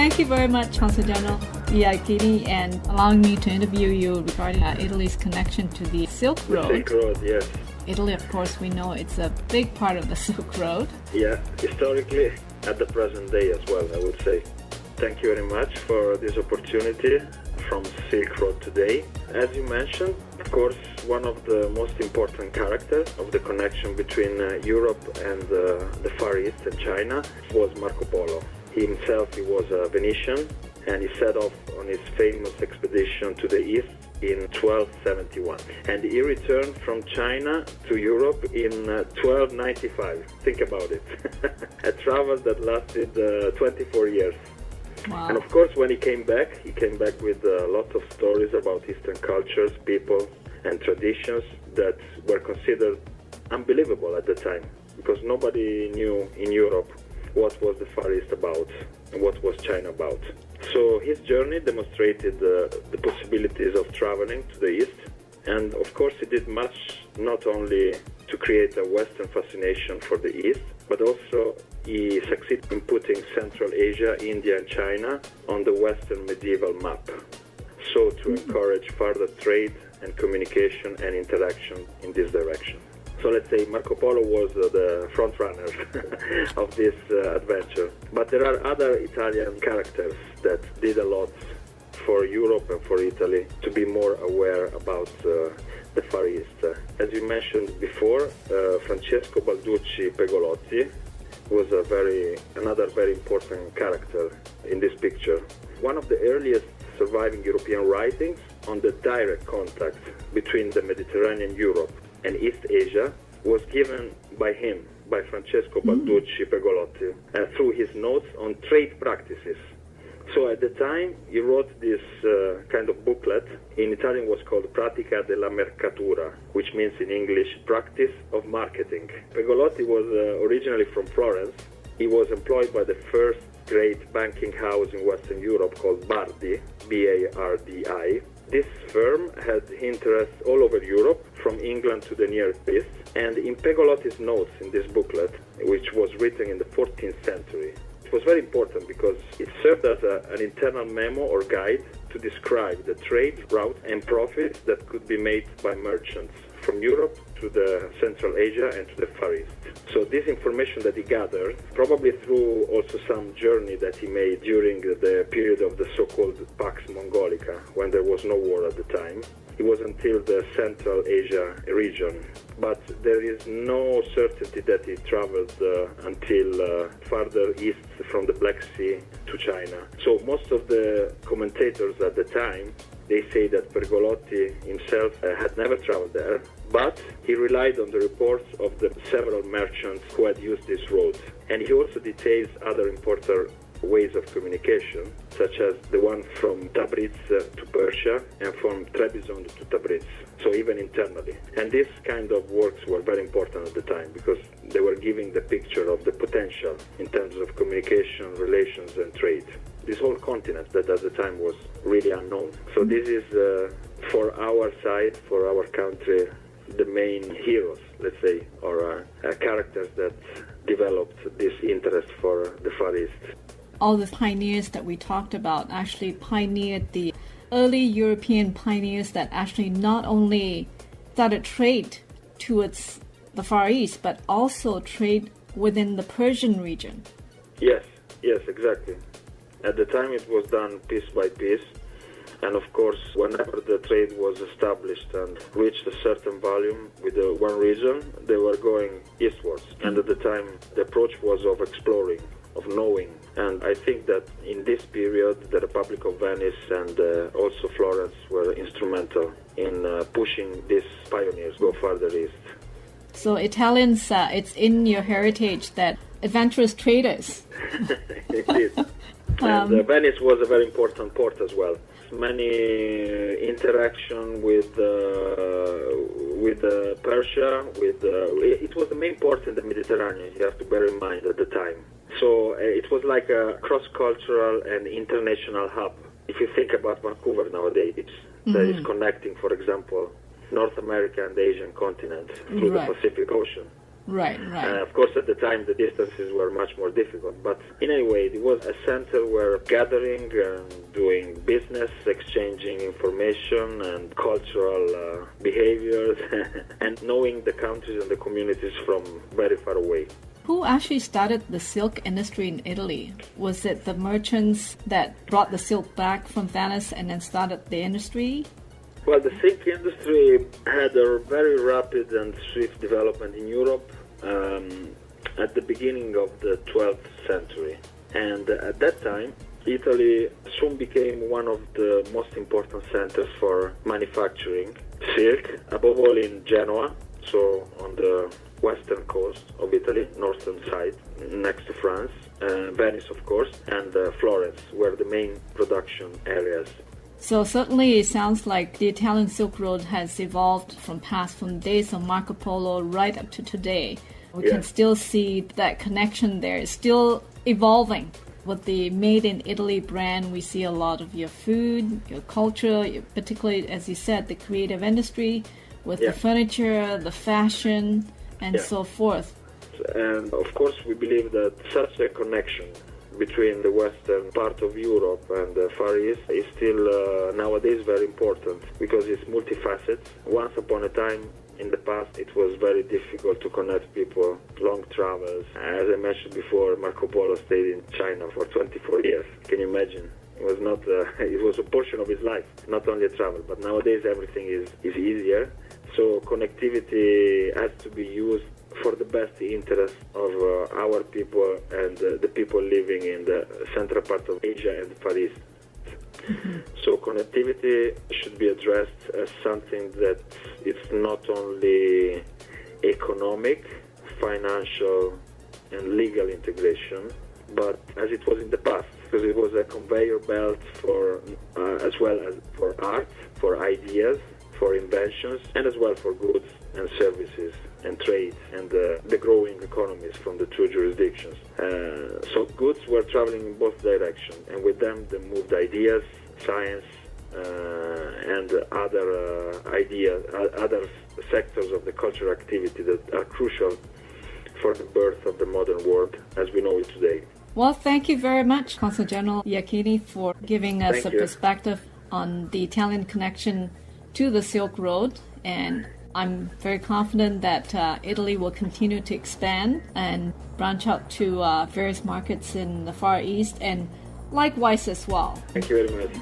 Thank you very much, Consul General Iachini, and allowing me to interview you regarding Italy's connection to the Silk Road. The Silk Road, yes. Italy, of course, we know it's a big part of the Silk Road. Yeah, historically, at the present day as well, I would say. Thank you very much for this opportunity from Silk Road today. As you mentioned, of course, one of the most important characters of the connection between Europe and the Far East and China was Marco Polo. He himself, he was a Venetian, and he set off on his famous expedition to the east in 1271. And he returned from China to Europe in 1295. Think about it. A travel that lasted 24 years. Wow. And of course, when he came back with a lot of stories about Eastern cultures, people, and traditions that were considered unbelievable at the time, because nobody knew in Europe what was the Far East about and what was China about. So his journey demonstrated the possibilities of traveling to the East. And of course, he did much not only to create a Western fascination for the East, but also he succeeded in putting Central Asia, India, and China on the Western medieval map. So to encourage further trade and communication and interaction in this direction. So let's say Marco Polo was the front runner of this adventure. But there are other Italian characters that did a lot for Europe and for Italy to be more aware about the Far East. As you mentioned before, Francesco Balducci Pegolotti was another very important character in this picture. One of the earliest surviving European writings on the direct contact between the Mediterranean Europe and East Asia was given by him, by Francesco Balducci Pegolotti, through his notes on trade practices. So at the time, he wrote this kind of booklet. In Italian was called Pratica della Mercatura, which means in English, practice of marketing. Pegolotti was originally from Florence. He was employed by the first great banking house in Western Europe called Bardi, B-A-R-D-I. This firm had interests all over Europe, from England to the Near East, and in Pegolotti's notes in this booklet, which was written in the 14th century, it was very important because it served as an internal memo or guide to describe the trade route and profits that could be made by merchants from Europe to the Central Asia and to the Far East. So this information that he gathered, probably through also some journey that he made during the period of the so-called Pax Mongolica, when there was no war at the time, it was until the Central Asia region. But there is no certainty that he traveled until farther east from the Black Sea to China. So most of the commentators at the time, they say that Pegolotti himself had never traveled there, but he relied on the reports of the several merchants who had used this road. And he also details other important ways of communication, such as the one from Tabriz to Persia and from Trebizond to Tabriz, so even internally. And these kind of works were very important at the time because they were giving the picture of the potential in terms of communication, relations, and trade. This whole continent that at the time was really unknown. So this is, for our side, for our country, the main heroes, let's say, or characters that developed this interest for the Far East. All the pioneers that we talked about actually pioneered the early European pioneers that actually not only started trade towards the Far East, but also trade within the Persian region. Yes, exactly. At the time it was done piece by piece, and of course whenever the trade was established and reached a certain volume with one region, they were going eastwards. And at the time the approach was of exploring, of knowing. And I think that in this period the Republic of Venice and also Florence were instrumental in pushing these pioneers go further east. So Italians, it's in your heritage that adventurous traders. Indeed. And Venice was a very important port as well. Many interaction with Persia. It was the main port in the Mediterranean. You have to bear in mind at the time. So it was like a cross-cultural and international hub. If you think about Vancouver nowadays, that is connecting, for example, North America and the Asian continent through the Pacific Ocean. Right, right. Of course, at the time, the distances were much more difficult. But in any way, it was a center where gathering and doing business, exchanging information and cultural behaviors, and knowing the countries and the communities from very far away. Who actually started the silk industry in Italy? Was it the merchants that brought the silk back from Venice and then started the industry? Well, the silk industry had a very rapid and swift development in Europe at the beginning of the 12th century. And at that time, Italy soon became one of the most important centers for manufacturing silk, above all in Genoa, so on the western coast of Italy, northern side, next to France, Venice, of course, and Florence were the main production areas. So certainly it sounds like the Italian Silk Road has evolved from days of Marco Polo right up to today. We can still see that connection there is still evolving. With the Made in Italy brand, we see a lot of your food, your culture, particularly, as you said, the creative industry, with the furniture, the fashion, and so forth. And of course, we believe that such a connection between the western part of Europe and the Far East is still nowadays very important because it's multifaceted. Once upon a time in the past it was very difficult to connect people, long travels. As I mentioned before, Marco Polo stayed in China for 24 years. Can you imagine? It was not it was a portion of his life, not only a travel, but nowadays everything is easier. So connectivity has to be used for the best interest of our people and the people living in the central part of Asia and the Far East. Mm-hmm. So connectivity should be addressed as something that it's not only economic, financial and legal integration, but as it was in the past, because it was a conveyor belt for as well as for art, for ideas, for inventions, and as well for goods and services and trade and the growing economies from the two jurisdictions. So goods were traveling in both directions, and with them they moved ideas, science, and other ideas, other sectors of the cultural activity that are crucial for the birth of the modern world as we know it today. Well, thank you very much, Consul General Iachini, for giving us a perspective on the Italian connection to the Silk Road, and I'm very confident that Italy will continue to expand and branch out to various markets in the Far East and likewise as well. Thank you very much.